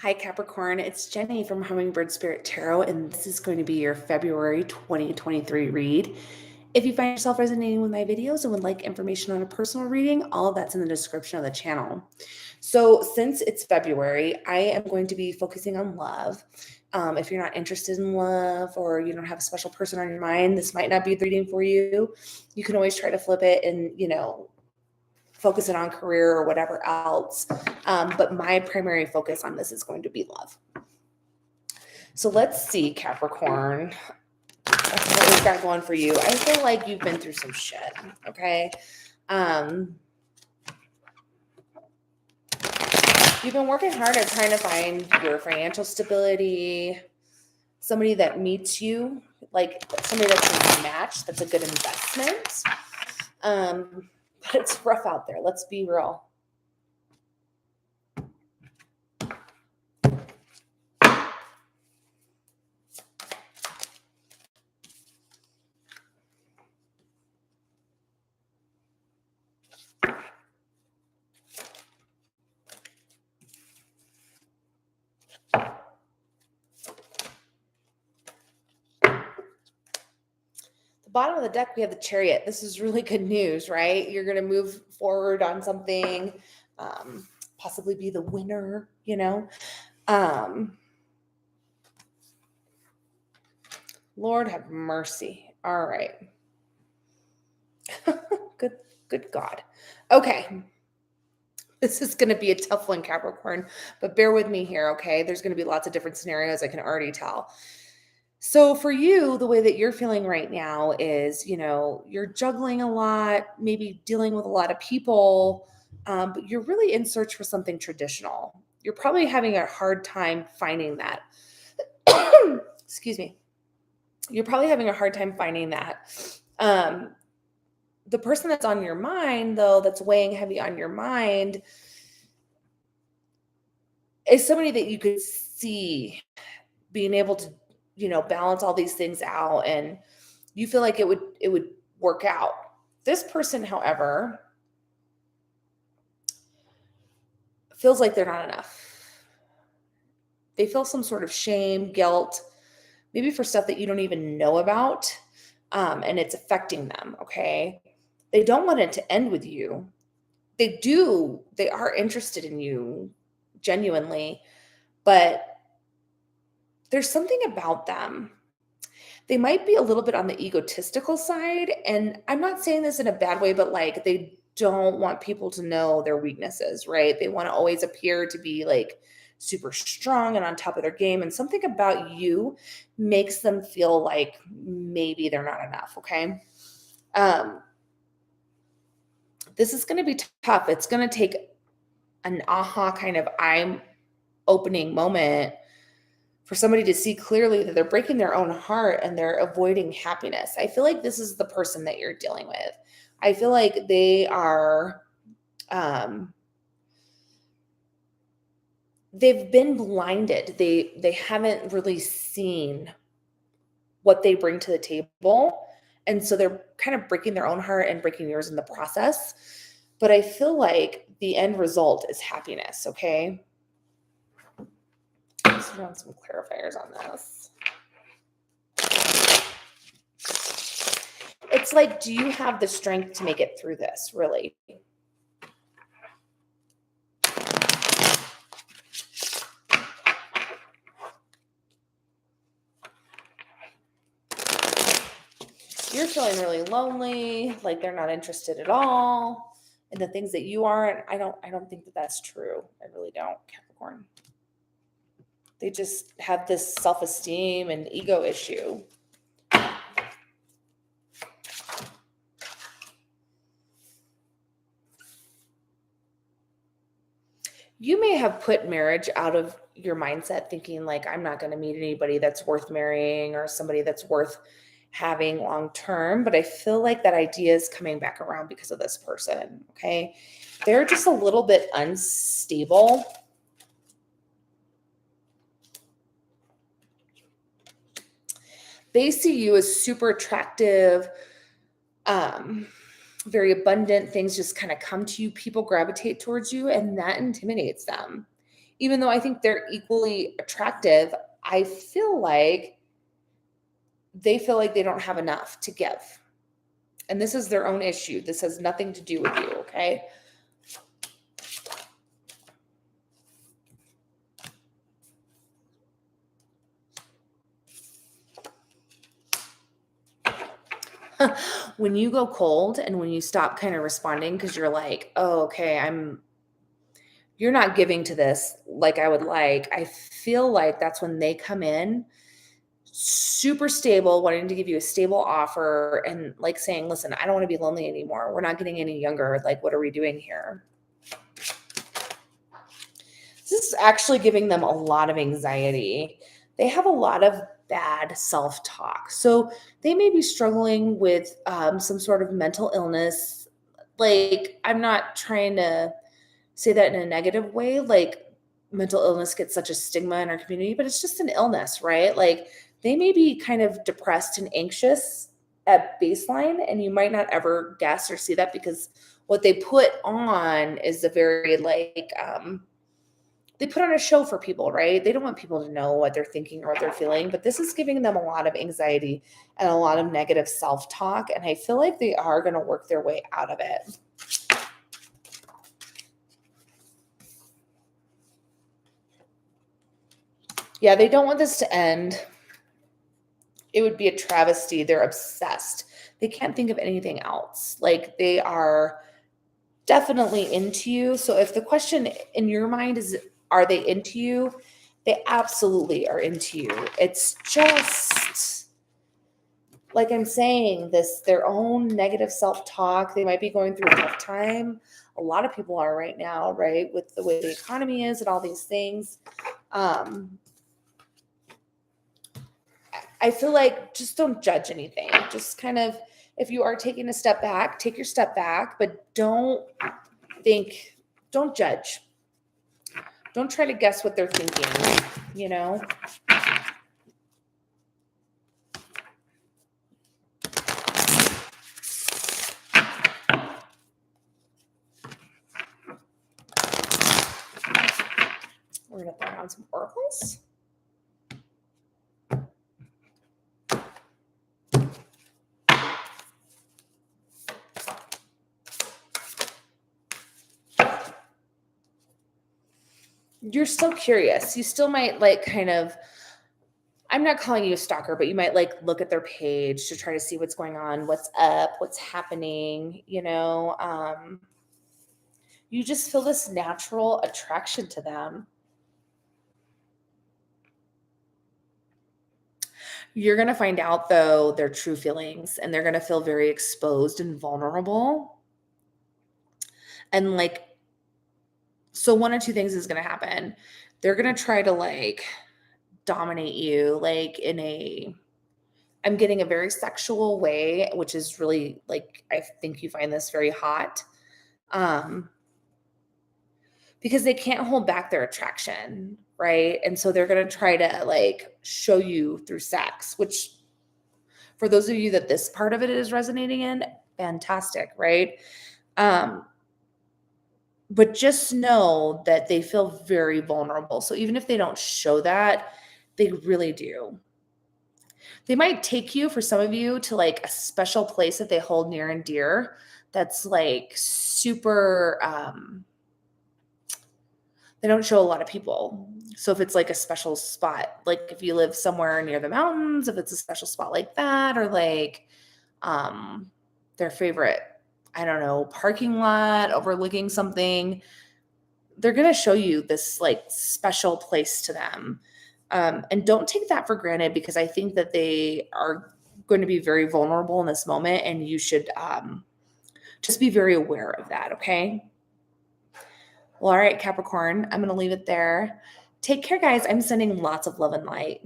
Hi, Capricorn. It's Jenny from Hummingbird Spirit Tarot, and this is going to be your February 2023 read. If you find yourself resonating with my videos and would like information on a personal reading, all of that's in the description of the channel. So since it's February, I am going to be focusing on love. If you're not interested in love or you don't have a special person on your mind, this might not be the reading for you. You can always try to flip it and, focus it on career or whatever else. But my primary focus on this is going to be love. So let's see, Capricorn, what we've got going for you. I feel like you've been through some shit, okay? You've been working hard at trying to find your financial stability, somebody that meets you, like somebody that's a match, that's a good investment. But it's rough out there. Let's be real. Bottom of the deck, we have the Chariot. This is really good news, right? You're going to move forward on something, possibly be the winner, Lord have mercy. All right. Good God. Okay. This is going to be a tough one, Capricorn, but bear with me here, okay? There's going to be lots of different scenarios, I can already tell. So for you, the way that you're feeling right now is, you're juggling a lot, maybe dealing with a lot of people, but you're really in search for something traditional. You're probably having a hard time finding that. Excuse me. You're probably having a hard time finding that. The person that's on your mind, though, that's weighing heavy on your mind is somebody that you could see being able to balance all these things out, and you feel like it would work out. This person, however, feels like they're not enough. They feel some sort of shame, guilt, maybe for stuff that you don't even know about, and it's affecting them, okay? They don't want it to end with you. They are interested in you genuinely, but there's something about them. They might be a little bit on the egotistical side. And I'm not saying this in a bad way, but like they don't want people to know their weaknesses, right? They want to always appear to be like super strong and on top of their game. And something about you makes them feel like maybe they're not enough. Okay. This is going to be tough. It's going to take an aha kind of eye opening moment for somebody to see clearly that they're breaking their own heart and they're avoiding happiness. I feel like this is the person that you're dealing with. I feel like they are, they've been blinded. They haven't really seen what they bring to the table. And so they're kind of breaking their own heart and breaking yours in the process. But I feel like the end result is happiness, okay? Let's run some clarifiers on this. It's like, do you have the strength to make it through this, really? You're feeling really lonely, like they're not interested at all in the things that you are. And I don't think that that's true. I really don't, Capricorn. They just have this self-esteem and ego issue. You may have put marriage out of your mindset thinking like, I'm not going to meet anybody that's worth marrying or somebody that's worth having long term, but I feel like that idea is coming back around because of this person, okay? They're just a little bit unstable. They see you as super attractive, very abundant. Things just kind of come to you. People gravitate towards you, and that intimidates them. even though I think they're equally attractive, I feel like they feel like they don't have enough to give. And this is their own issue. This has nothing to do with you, okay? When you go cold and when you stop kind of responding because you're like, oh, okay, you're not giving to this like I would like, I feel like that's when they come in super stable, wanting to give you a stable offer and like saying, listen, I don't want to be lonely anymore. We're not getting any younger. Like, what are we doing here? This is actually giving them a lot of anxiety. They have a lot of bad self talk. So they may be struggling with some sort of mental illness. Like, I'm not trying to say that in a negative way. Like, mental illness gets such a stigma in our community, but it's just an illness, right? Like, they may be kind of depressed and anxious at baseline, and you might not ever guess or see that because what they put on is a very like, they put on a show for people, right? They don't want people to know what they're thinking or what they're feeling, but this is giving them a lot of anxiety and a lot of negative self-talk. And I feel like they are going to work their way out of it. Yeah, they don't want this to end. It would be a travesty. They're obsessed. They can't think of anything else. Like, they are definitely into you. So if the question in your mind is, are they into you? They absolutely are into you. It's just, like I'm saying, their own negative self-talk. They might be going through a tough time. A lot of people are right now, right? With the way the economy is and all these things. I feel like just don't judge anything. Just kind of, if you are taking a step back, take your step back, but don't judge. Don't try to guess what they're thinking, you know? We're going to throw on some oracles. You're still curious. You still might like kind of, I'm not calling you a stalker, but you might like look at their page to try to see what's going on, what's up, what's happening, you know. You just feel this natural attraction to them. You're going to find out, though, their true feelings, and they're going to feel very exposed and vulnerable. And like, so one or two things is going to happen. They're going to try to like dominate you, like I'm getting a very sexual way, which is really like, I think you find this very hot. Because they can't hold back their attraction, right? And so they're going to try to like show you through sex, which for those of you that this part of it is resonating in, fantastic, right? But just know that they feel very vulnerable. So even if they don't show that, they really do. They might take you, for some of you, to like a special place that they hold near and dear that's like super, they don't show a lot of people. So if it's like a special spot, like if you live somewhere near the mountains, if it's a special spot like that, or like their favorite, I don't know, parking lot overlooking something, they're going to show you this like special place to them. And don't take that for granted, because I think that they are going to be very vulnerable in this moment, and you should just be very aware of that. Okay. Well, all right, Capricorn, I'm going to leave it there. Take care, guys. I'm sending lots of love and light.